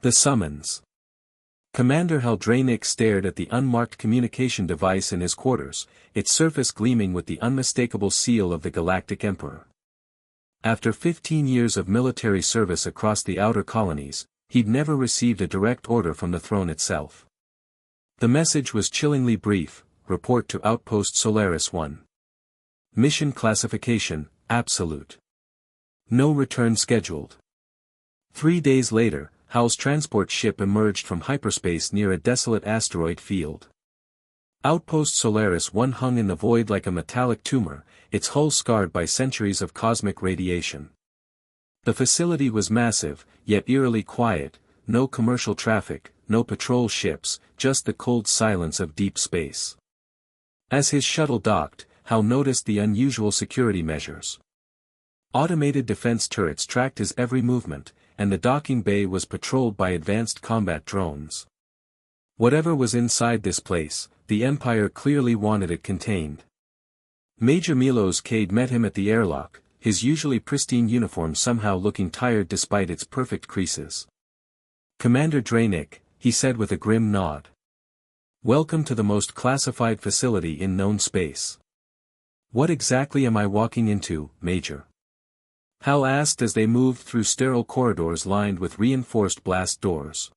The summons. Commander Haldranik stared at the unmarked communication device in his quarters, its surface gleaming with the unmistakable seal of the Galactic Emperor. After 15 years of military service across the outer colonies, he'd never received a direct order from the throne itself. The message was chillingly brief: report to Outpost Solaris 1. Mission classification, absolute. No return scheduled. 3 days later, Hal's transport ship emerged from hyperspace near a desolate asteroid field. Outpost Solaris 1 hung in the void like a metallic tumor, its hull scarred by centuries of cosmic radiation. The facility was massive, yet eerily quiet, no commercial traffic, no patrol ships, just the cold silence of deep space. As his shuttle docked, Hal noticed the unusual security measures. Automated defense turrets tracked his every movement, and the docking bay was patrolled by advanced combat drones. Whatever was inside this place, the Empire clearly wanted it contained. Major Milos Cade met him at the airlock, his usually pristine uniform somehow looking tired despite its perfect creases. "Commander Dranik," he said with a grim nod. "Welcome to the most classified facility in known space." "What exactly am I walking into, Major?" Hal asked as they moved through sterile corridors lined with reinforced blast doors.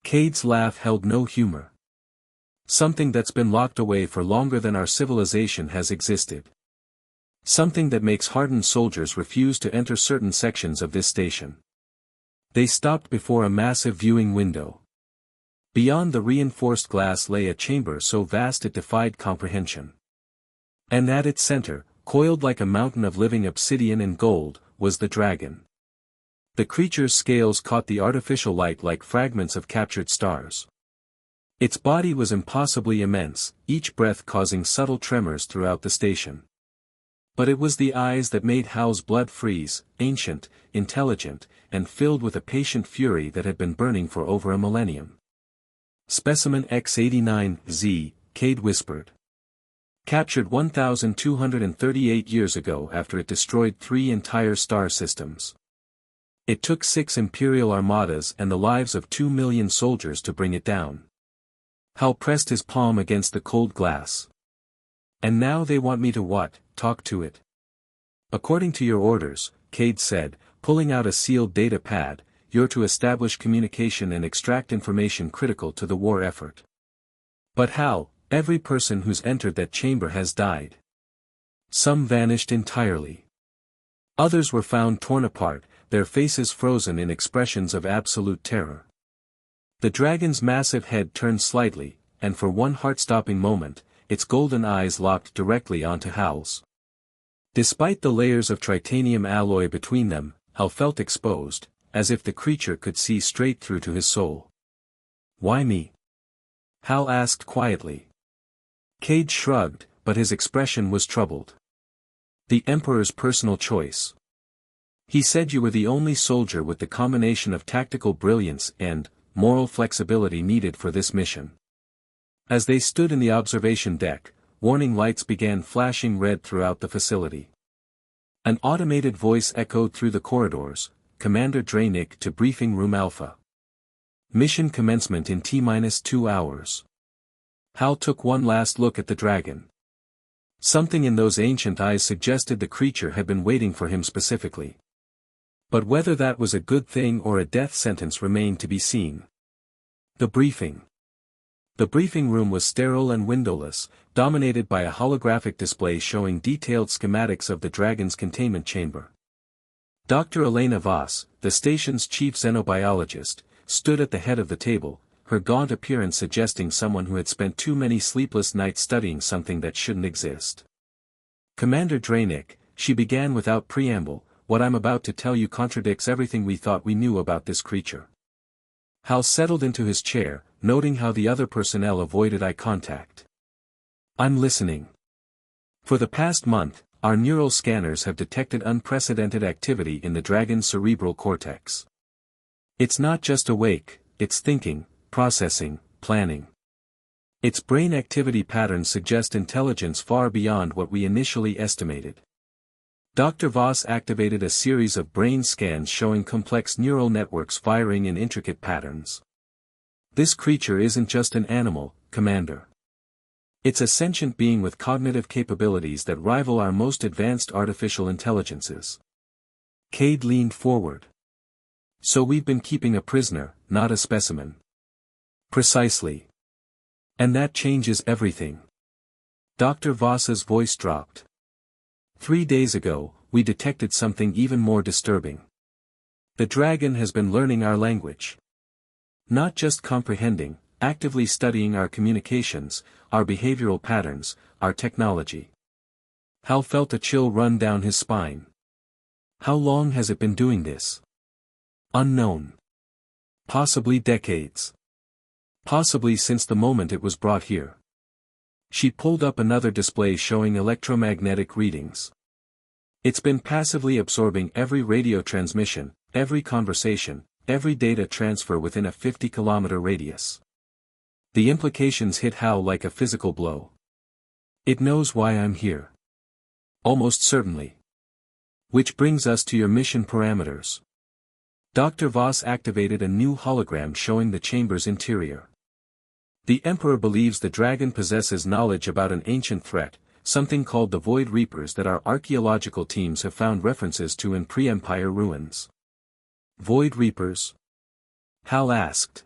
Cade's laugh held no humor. "Something that's been locked away for longer than our civilization has existed. Something that makes hardened soldiers refuse to enter certain sections of this station." They stopped before a massive viewing window. Beyond the reinforced glass lay a chamber so vast it defied comprehension. And at its center, coiled like a mountain of living obsidian and gold, was the dragon. The creature's scales caught the artificial light like fragments of captured stars. Its body was impossibly immense, each breath causing subtle tremors throughout the station. But it was the eyes that made Hal's blood freeze, ancient, intelligent, and filled with a patient fury that had been burning for over a millennium. "Specimen X-89Z," Cade whispered. "Captured 1,238 years ago after it destroyed 3 entire star systems. It took 6 Imperial armadas and the lives of 2 million soldiers to bring it down." Hal pressed his palm against the cold glass. "And now they want me to what, talk to it?" "According to your orders," Cade said, pulling out a sealed data pad, "you're to establish communication and extract information critical to the war effort." "But Hal, every person who's entered that chamber has died. Some vanished entirely. Others were found torn apart, their faces frozen in expressions of absolute terror." The dragon's massive head turned slightly, and for one heart-stopping moment, its golden eyes locked directly onto Hal's. Despite the layers of titanium alloy between them, Hal felt exposed, as if the creature could see straight through to his soul. "Why me?" Hal asked quietly. Cade shrugged, but his expression was troubled. "The Emperor's personal choice. He said you were the only soldier with the combination of tactical brilliance and moral flexibility needed for this mission." As they stood in the observation deck, warning lights began flashing red throughout the facility. An automated voice echoed through the corridors: "Commander Dranik to Briefing Room Alpha. Mission commencement in T-2 hours." Hal took one last look at the dragon. Something in those ancient eyes suggested the creature had been waiting for him specifically. But whether that was a good thing or a death sentence remained to be seen. The briefing. The briefing room was sterile and windowless, dominated by a holographic display showing detailed schematics of the dragon's containment chamber. Dr. Elena Voss, the station's chief xenobiologist, stood at the head of the table, her gaunt appearance suggesting someone who had spent too many sleepless nights studying something that shouldn't exist. "Commander Dranik," she began without preamble, "what I'm about to tell you contradicts everything we thought we knew about this creature." Hal settled into his chair, noting how the other personnel avoided eye contact. "I'm listening. For the past month, our neural scanners have detected unprecedented activity in the dragon's cerebral cortex. It's not just awake, it's thinking, processing, planning. Its brain activity patterns suggest intelligence far beyond what we initially estimated. Dr. Voss activated a series of brain scans showing complex neural networks firing in intricate patterns. This creature isn't just an animal, Commander. It's a sentient being with cognitive capabilities that rival our most advanced artificial intelligences. Cade leaned forward. So we've been keeping a prisoner, not a specimen. Precisely. And that changes everything. Dr. Voss's voice dropped. 3 days ago, we detected something even more disturbing. The dragon has been learning our language. Not just comprehending, actively studying our communications, our behavioral patterns, our technology. Hal felt a chill run down his spine. How long has it been doing this? Unknown. Possibly decades. Possibly since the moment it was brought here. She pulled up another display showing electromagnetic readings. It's been passively absorbing every radio transmission, every conversation, every data transfer within a 50-kilometer radius. The implications hit Hal like a physical blow. It knows why I'm here. Almost certainly. Which brings us to your mission parameters. Dr. Voss activated a new hologram showing the chamber's interior. The Emperor believes the dragon possesses knowledge about an ancient threat, something called the Void Reapers that our archaeological teams have found references to in pre-Empire ruins. Void Reapers? Hal asked.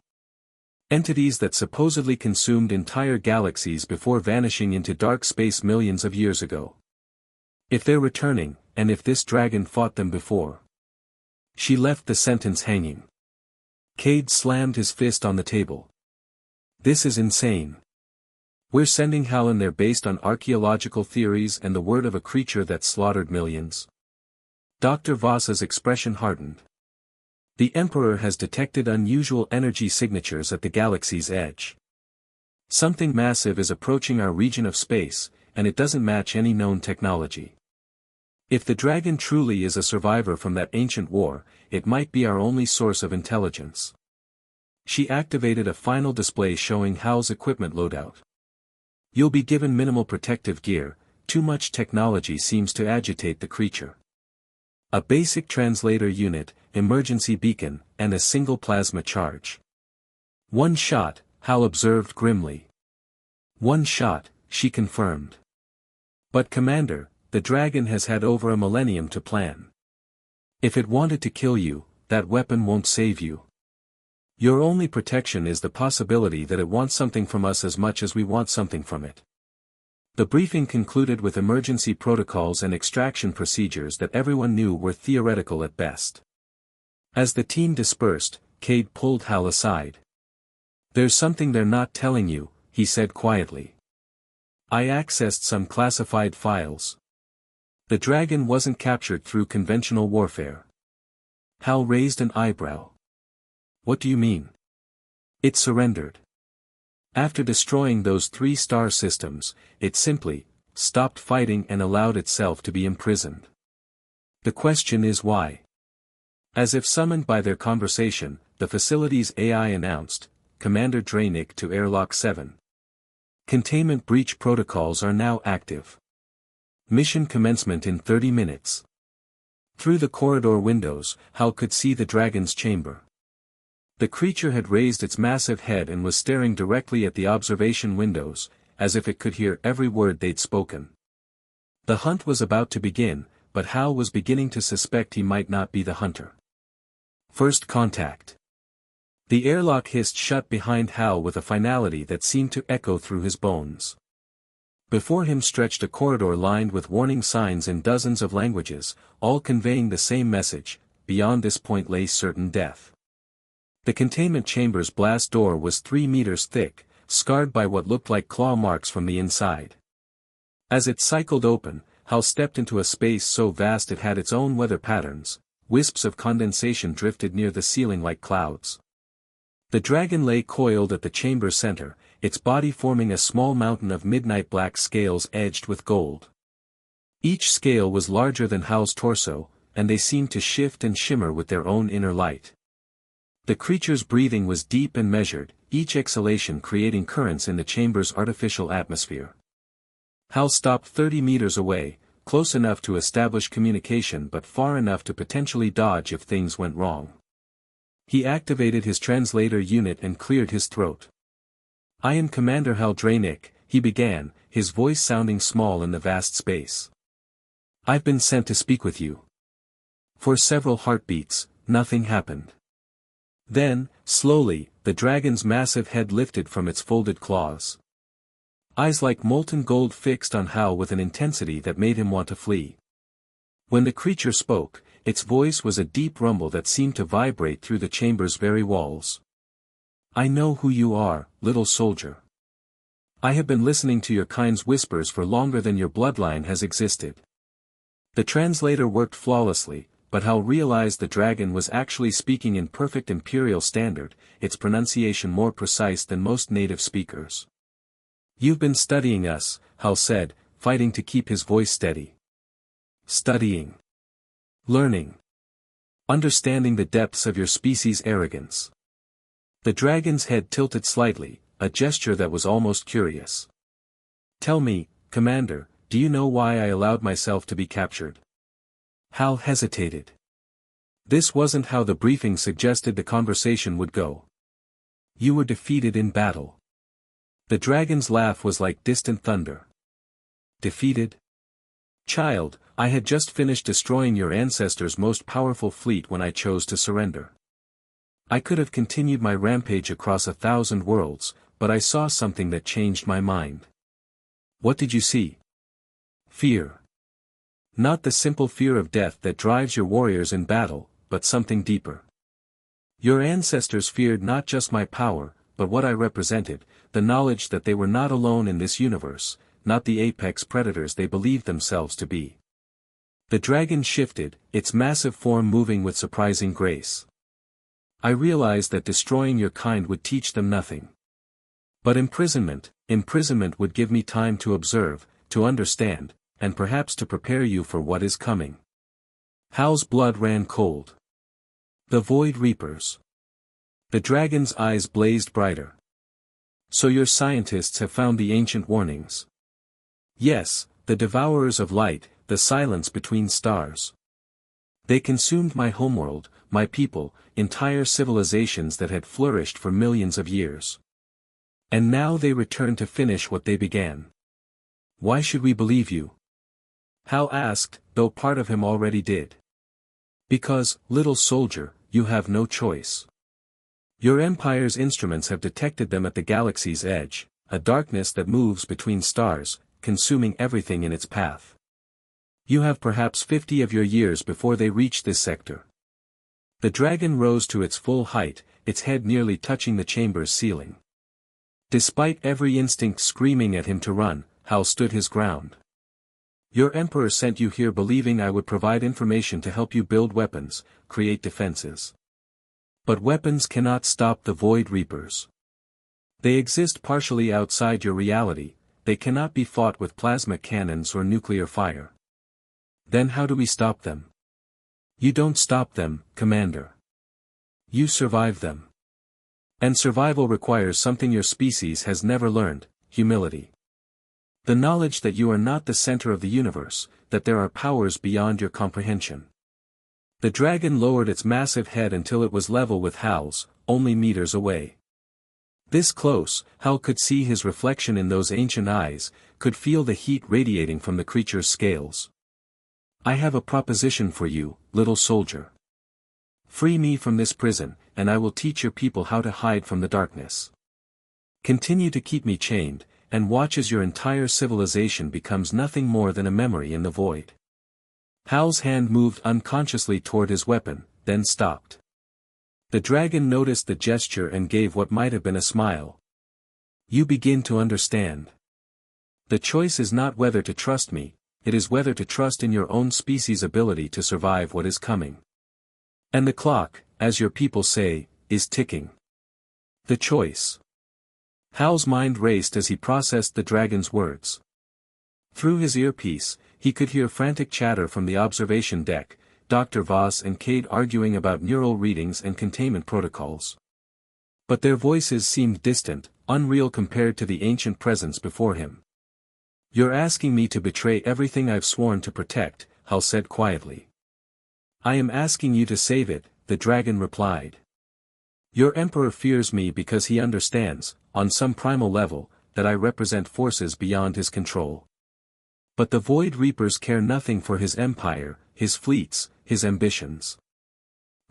Entities that supposedly consumed entire galaxies before vanishing into dark space millions of years ago. If they're returning, and if this dragon fought them before. She left the sentence hanging. Cade slammed his fist on the table. This is insane. We're sending Hal in there based on archaeological theories and the word of a creature that slaughtered millions. Dr. Voss's expression hardened. The Emperor has detected unusual energy signatures at the galaxy's edge. Something massive is approaching our region of space, and it doesn't match any known technology. If the dragon truly is a survivor from that ancient war, it might be our only source of intelligence. She activated a final display showing Hal's equipment loadout. You'll be given minimal protective gear, too much technology seems to agitate the creature. A basic translator unit, emergency beacon, and a single plasma charge. One shot, Hal observed grimly. One shot, she confirmed. But Commander, the dragon has had over a millennium to plan. If it wanted to kill you, that weapon won't save you. Your only protection is the possibility that it wants something from us as much as we want something from it. The briefing concluded with emergency protocols and extraction procedures that everyone knew were theoretical at best. As the team dispersed, Cade pulled Hal aside. There's something they're not telling you, he said quietly. I accessed some classified files. The dragon wasn't captured through conventional warfare. Hal raised an eyebrow. What do you mean? It surrendered. After destroying those 3 star systems, it simply stopped fighting and allowed itself to be imprisoned. The question is why? As if summoned by their conversation, the facility's AI announced, Commander Draenick to Airlock 7. Containment breach protocols are now active. Mission commencement in 30 minutes. Through the corridor windows, Hal could see the dragon's chamber. The creature had raised its massive head and was staring directly at the observation windows, as if it could hear every word they'd spoken. The hunt was about to begin, but Hal was beginning to suspect he might not be the hunter. First contact. The airlock hissed shut behind Hal with a finality that seemed to echo through his bones. Before him stretched a corridor lined with warning signs in dozens of languages, all conveying the same message: beyond this point lay certain death. The containment chamber's blast door was 3 meters thick, scarred by what looked like claw marks from the inside. As it cycled open, Hal stepped into a space so vast it had its own weather patterns. Wisps of condensation drifted near the ceiling like clouds. The dragon lay coiled at the chamber's center, its body forming a small mountain of midnight black scales edged with gold. Each scale was larger than Hal's torso, and they seemed to shift and shimmer with their own inner light. The creature's breathing was deep and measured, each exhalation creating currents in the chamber's artificial atmosphere. Hal stopped 30 meters away, close enough to establish communication but far enough to potentially dodge if things went wrong. He activated his translator unit and cleared his throat. "I am Commander Hal Drainik," he began, his voice sounding small in the vast space. "I've been sent to speak with you." For several heartbeats, nothing happened. Then, slowly, the dragon's massive head lifted from its folded claws. Eyes like molten gold fixed on Hal with an intensity that made him want to flee. When the creature spoke, its voice was a deep rumble that seemed to vibrate through the chamber's very walls. "I know who you are, little soldier. I have been listening to your kind's whispers for longer than your bloodline has existed." The translator worked flawlessly, but Hal realized the dragon was actually speaking in perfect Imperial standard, its pronunciation more precise than most native speakers. "You've been studying us," Hal said, fighting to keep his voice steady. "Studying. Learning. Understanding the depths of your species' arrogance." The dragon's head tilted slightly, a gesture that was almost curious. "Tell me, Commander, do you know why I allowed myself to be captured?" Hal hesitated. This wasn't how the briefing suggested the conversation would go. "You were defeated in battle." The dragon's laugh was like distant thunder. "Defeated? Child, I had just finished destroying your ancestors' most powerful fleet when I chose to surrender. I could have continued my rampage across 1,000 worlds, but I saw something that changed my mind." "What did you see?" "Fear. Not the simple fear of death that drives your warriors in battle, but something deeper. Your ancestors feared not just my power, but what I represented, the knowledge that they were not alone in this universe, not the apex predators they believed themselves to be." The dragon shifted, its massive form moving with surprising grace. "I realized that destroying your kind would teach them nothing. But imprisonment would give me time to observe, to understand, and perhaps to prepare you for what is coming." Hal's blood ran cold. "The Void Reapers." The dragon's eyes blazed brighter. "So your scientists have found the ancient warnings?" "Yes, the devourers of light, the silence between stars. They consumed my homeworld, my people, entire civilizations that had flourished for millions of years. And now they return to finish what they began. Why should we believe you?" Hal asked, though part of him already did. "Because, little soldier, you have no choice. Your empire's instruments have detected them at the galaxy's edge, a darkness that moves between stars, consuming everything in its path. You have perhaps 50 of your years before they reach this sector." The dragon rose to its full height, its head nearly touching the chamber's ceiling. Despite every instinct screaming at him to run, Hal stood his ground. "Your emperor sent you here believing I would provide information to help you build weapons, create defenses. But weapons cannot stop the Void Reapers. They exist partially outside your reality, they cannot be fought with plasma cannons or nuclear fire. Then how do we stop them?" "You don't stop them, Commander. You survive them. And survival requires something your species has never learned, humility. The knowledge that you are not the center of the universe, that there are powers beyond your comprehension." The dragon lowered its massive head until it was level with Hal's, only meters away. This close, Hal could see his reflection in those ancient eyes, could feel the heat radiating from the creature's scales. "I have a proposition for you, little soldier. Free me from this prison, and I will teach your people how to hide from the darkness. Continue to keep me chained, and watch as your entire civilization becomes nothing more than a memory in the void." Hal's hand moved unconsciously toward his weapon, then stopped. The dragon noticed the gesture and gave what might have been a smile. "You begin to understand. The choice is not whether to trust me, it is whether to trust in your own species' ability to survive what is coming. And the clock, as your people say, is ticking. The choice." Hal's mind raced as he processed the dragon's words. Through his earpiece, he could hear frantic chatter from the observation deck, Dr. Voss and Cade arguing about neural readings and containment protocols. But their voices seemed distant, unreal compared to the ancient presence before him. You're asking me to betray everything I've sworn to protect, Hal said quietly. I am asking you to save it, the dragon replied. Your emperor fears me because he understands, on some primal level, that I represent forces beyond his control. But the Void Reapers care nothing for his empire, his fleets, his ambitions.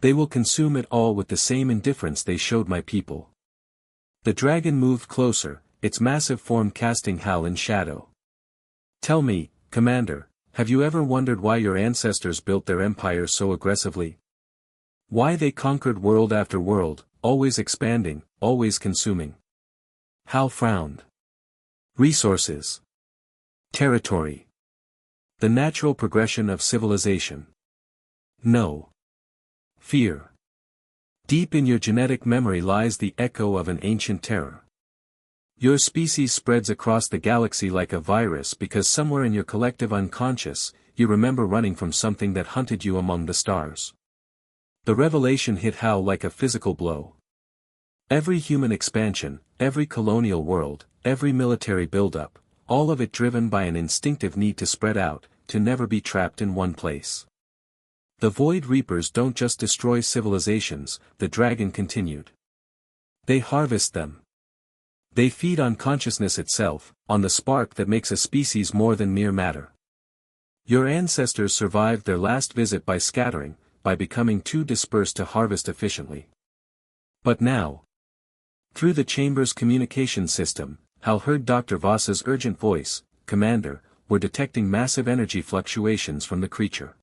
They will consume it all with the same indifference they showed my people. The dragon moved closer, its massive form casting Hal in shadow. Tell me, Commander, have you ever wondered why your ancestors built their empires so aggressively? Why they conquered world after world, always expanding, always consuming? Hal frowned. Resources. Territory. The natural progression of civilization. No. Fear. Deep in your genetic memory lies the echo of an ancient terror. Your species spreads across the galaxy like a virus because somewhere in your collective unconscious, you remember running from something that hunted you among the stars. The revelation hit Hal like a physical blow. Every human expansion, every colonial world, every military buildup, all of it driven by an instinctive need to spread out, to never be trapped in one place. The Void Reapers don't just destroy civilizations, the dragon continued. They harvest them. They feed on consciousness itself, on the spark that makes a species more than mere matter. Your ancestors survived their last visit by scattering, by becoming too dispersed to harvest efficiently. But now, through the chamber's communication system, Hal heard Dr. Voss's urgent voice, Commander, we're detecting massive energy fluctuations from the creature.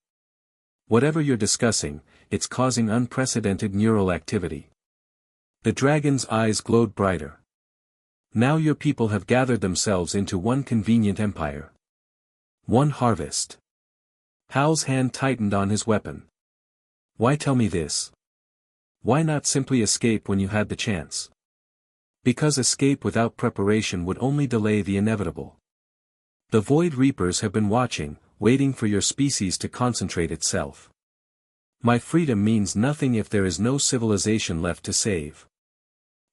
Whatever you're discussing, it's causing unprecedented neural activity. The dragon's eyes glowed brighter. Now your people have gathered themselves into one convenient empire. One harvest. Hal's hand tightened on his weapon. Why tell me this? Why not simply escape when you had the chance? Because escape without preparation would only delay the inevitable. The Void Reapers have been watching, waiting for your species to concentrate itself. My freedom means nothing if there is no civilization left to save.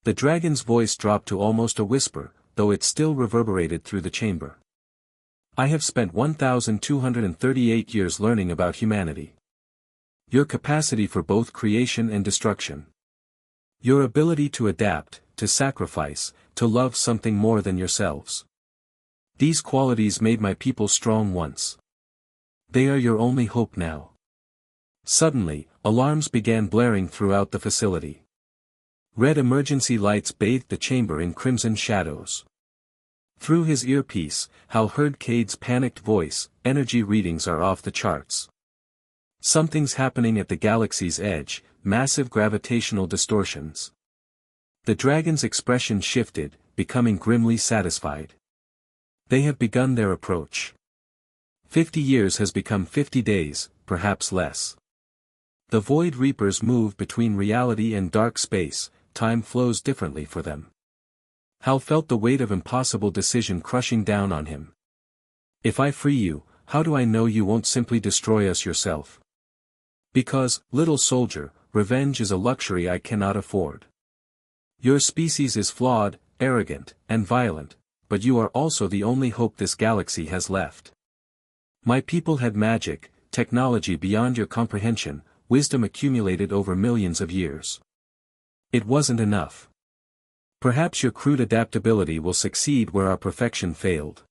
The dragon's voice dropped to almost a whisper, though it still reverberated through the chamber. I have spent 1,238 years learning about humanity. Your capacity for both creation and destruction. Your ability to adapt, to sacrifice, to love something more than yourselves. These qualities made my people strong once. They are your only hope now. Suddenly, alarms began blaring throughout the facility. Red emergency lights bathed the chamber in crimson shadows. Through his earpiece, Hal heard Cade's panicked voice, energy readings are off the charts. Something's happening at the galaxy's edge, massive gravitational distortions. The dragon's expression shifted, becoming grimly satisfied. They have begun their approach. 50 years has become 50 days, perhaps less. The Void Reapers move between reality and dark space, time flows differently for them. Hal felt the weight of impossible decision crushing down on him. If I free you, how do I know you won't simply destroy us yourself? Because, little soldier, revenge is a luxury I cannot afford. Your species is flawed, arrogant, and violent, but you are also the only hope this galaxy has left. My people had magic, technology beyond your comprehension, wisdom accumulated over millions of years. It wasn't enough. Perhaps your crude adaptability will succeed where our perfection failed.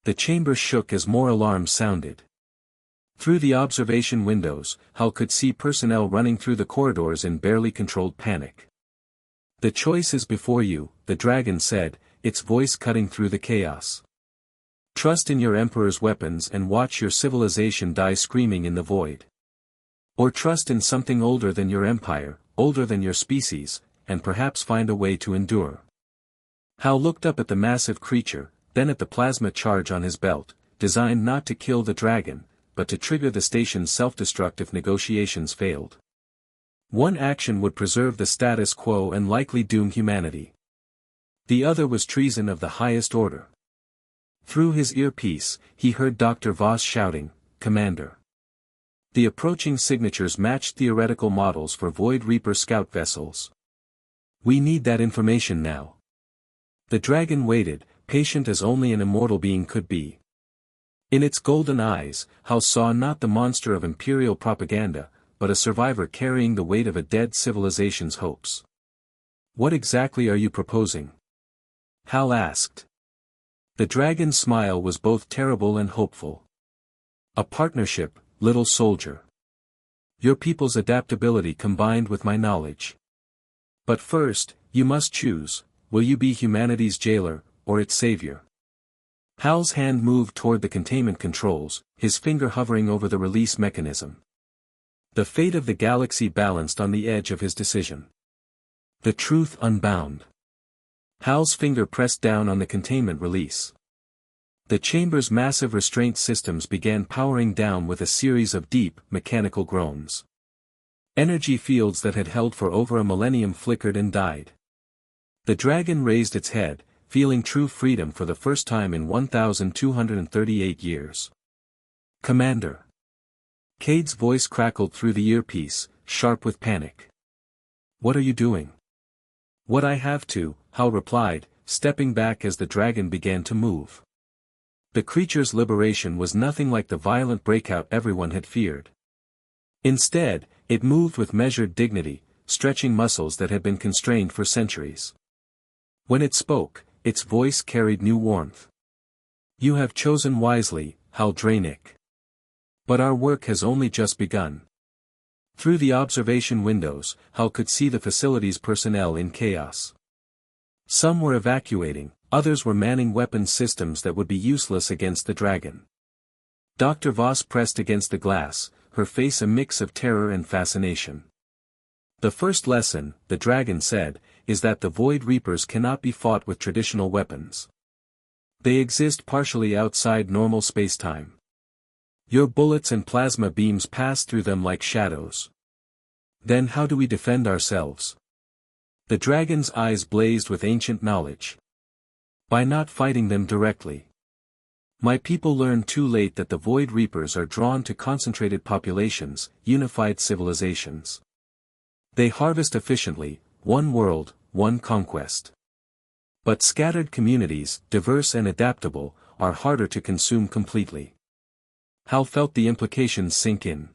The chamber shook as more alarms sounded. Through the observation windows, Hal could see personnel running through the corridors in barely controlled panic. The choice is before you, the dragon said, its voice cutting through the chaos. Trust in your emperor's weapons and watch your civilization die screaming in the void. Or trust in something older than your empire, older than your species, and perhaps find a way to endure. Hal looked up at the massive creature, then at the plasma charge on his belt, designed not to kill the dragon, but to trigger the station's self-destruct if negotiations failed. One action would preserve the status quo and likely doom humanity. The other was treason of the highest order. Through his earpiece, he heard Dr. Voss shouting, Commander. The approaching signatures matched theoretical models for Void Reaper scout vessels. We need that information now. The dragon waited, patient as only an immortal being could be. In its golden eyes, Hal saw not the monster of imperial propaganda, but a survivor carrying the weight of a dead civilization's hopes. "What exactly are you proposing?" Hal asked. The dragon's smile was both terrible and hopeful. "A partnership, little soldier. Your people's adaptability combined with my knowledge. But first, you must choose, will you be humanity's jailer, or its savior?" Hal's hand moved toward the containment controls, his finger hovering over the release mechanism. The fate of the galaxy balanced on the edge of his decision. The truth unbound. Hal's finger pressed down on the containment release. The chamber's massive restraint systems began powering down with a series of deep, mechanical groans. Energy fields that had held for over a millennium flickered and died. The dragon raised its head, feeling true freedom for the first time in 1,238 years. "Commander." Cade's voice crackled through the earpiece, sharp with panic. "What are you doing?" "What I have to," Hal replied, stepping back as the dragon began to move. The creature's liberation was nothing like the violent breakout everyone had feared. Instead, it moved with measured dignity, stretching muscles that had been constrained for centuries. When it spoke, its voice carried new warmth. "You have chosen wisely, Hal Draenic. But our work has only just begun." Through the observation windows, Hal could see the facility's personnel in chaos. Some were evacuating, others were manning weapons systems that would be useless against the dragon. Dr. Voss pressed against the glass, her face a mix of terror and fascination. "The first lesson," the dragon said, "is that the Void Reapers cannot be fought with traditional weapons. They exist partially outside normal spacetime. Your bullets and plasma beams pass through them like shadows. Then how do we defend ourselves?" The dragon's eyes blazed with ancient knowledge. "By not fighting them directly. My people learned too late that the Void Reapers are drawn to concentrated populations, unified civilizations. They harvest efficiently, one world, one conquest. But scattered communities, diverse and adaptable, are harder to consume completely." Hal felt the implications sink in.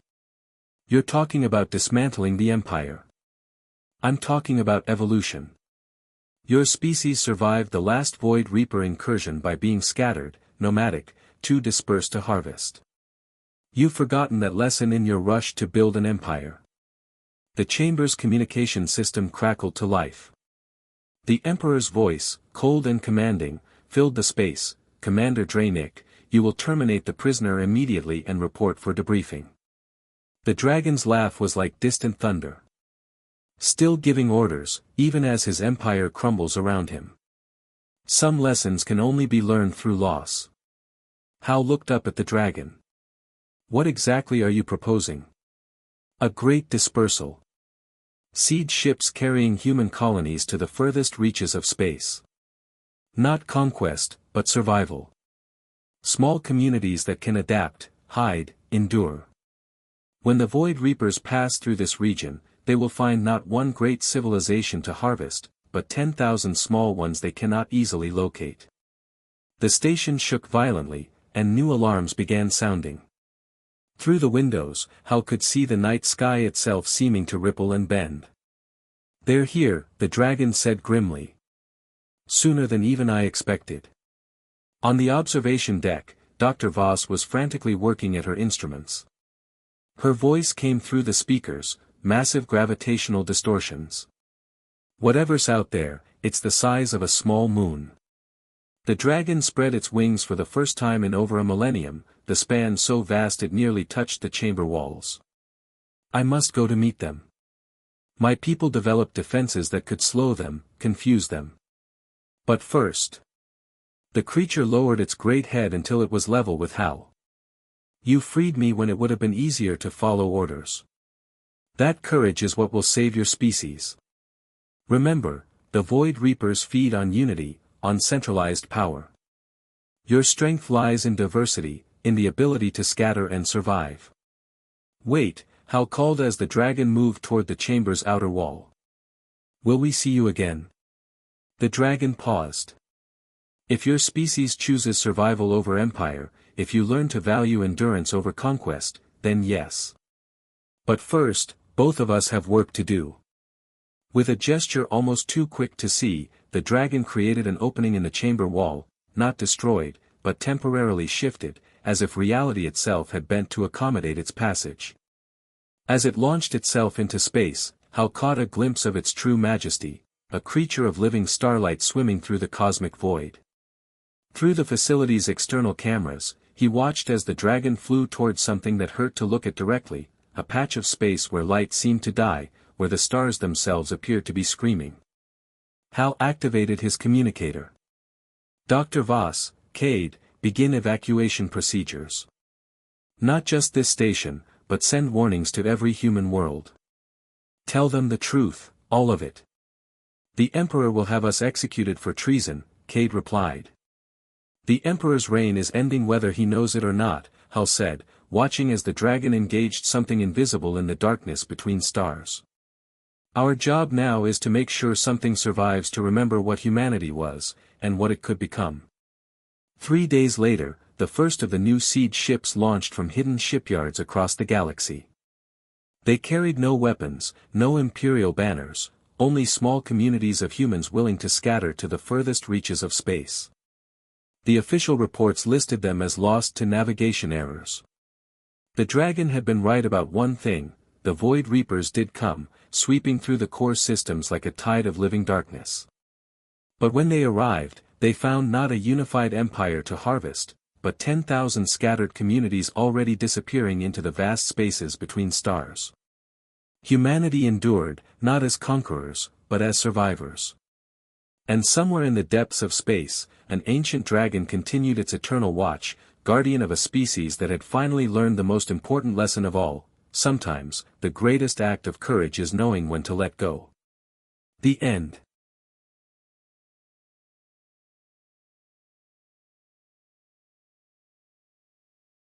"You're talking about dismantling the Empire. I'm talking about evolution. Your species survived the last Void Reaper incursion by being scattered, nomadic, too dispersed to harvest. You've forgotten that lesson in your rush to build an empire." The chamber's communication system crackled to life. The Emperor's voice, cold and commanding, filled the space. "Commander Draenic, you will terminate the prisoner immediately and report for debriefing." The dragon's laugh was like distant thunder. "Still giving orders, even as his empire crumbles around him. Some lessons can only be learned through loss." Hal looked up at the dragon. "What exactly are you proposing?" "A great dispersal. Seed ships carrying human colonies to the furthest reaches of space. Not conquest, but survival. Small communities that can adapt, hide, endure. When the Void Reapers pass through this region, they will find not one great civilization to harvest, but 10,000 small ones they cannot easily locate." The station shook violently, and new alarms began sounding. Through the windows, Hal could see the night sky itself seeming to ripple and bend. "They're here," the dragon said grimly. "Sooner than even I expected." On the observation deck, Dr. Voss was frantically working at her instruments. Her voice came through the speakers, massive gravitational distortions. "Whatever's out there, it's the size of a small moon." The dragon spread its wings for the first time in over a millennium, the span so vast it nearly touched the chamber walls. "I must go to meet them. My people developed defenses that could slow them, confuse them. But first." The creature lowered its great head until it was level with Hal. "You freed me when it would have been easier to follow orders. That courage is what will save your species. Remember, the Void Reapers feed on unity, on centralized power. Your strength lies in diversity, in the ability to scatter and survive." "Wait," Hal called as the dragon moved toward the chamber's outer wall. "Will we see you again?" The dragon paused. If your species chooses survival over empire, if you learn to value endurance over conquest, then yes. But first, both of us have work to do. With a gesture almost too quick to see, the dragon created an opening in the chamber wall, not destroyed, but temporarily shifted, as if reality itself had bent to accommodate its passage. As it launched itself into space, Hal caught a glimpse of its true majesty, a creature of living starlight swimming through the cosmic void. Through the facility's external cameras, he watched as the dragon flew towards something that hurt to look at directly, a patch of space where light seemed to die, where the stars themselves appeared to be screaming. Hal activated his communicator. "Dr. Voss, Cade, begin evacuation procedures. Not just this station, but send warnings to every human world. Tell them the truth, all of it." "The Emperor will have us executed for treason," Cade replied. "The Emperor's reign is ending whether he knows it or not," Hal said, watching as the dragon engaged something invisible in the darkness between stars. "Our job now is to make sure something survives to remember what humanity was, and what it could become." 3 days later, the first of the new siege ships launched from hidden shipyards across the galaxy. They carried no weapons, no imperial banners, only small communities of humans willing to scatter to the furthest reaches of space. The official reports listed them as lost to navigation errors. The dragon had been right about one thing: the Void Reapers did come, sweeping through the core systems like a tide of living darkness. But when they arrived, they found not a unified empire to harvest, but 10,000 scattered communities already disappearing into the vast spaces between stars. Humanity endured, not as conquerors, but as survivors. And somewhere in the depths of space, an ancient dragon continued its eternal watch, guardian of a species that had finally learned the most important lesson of all: sometimes, the greatest act of courage is knowing when to let go. The end.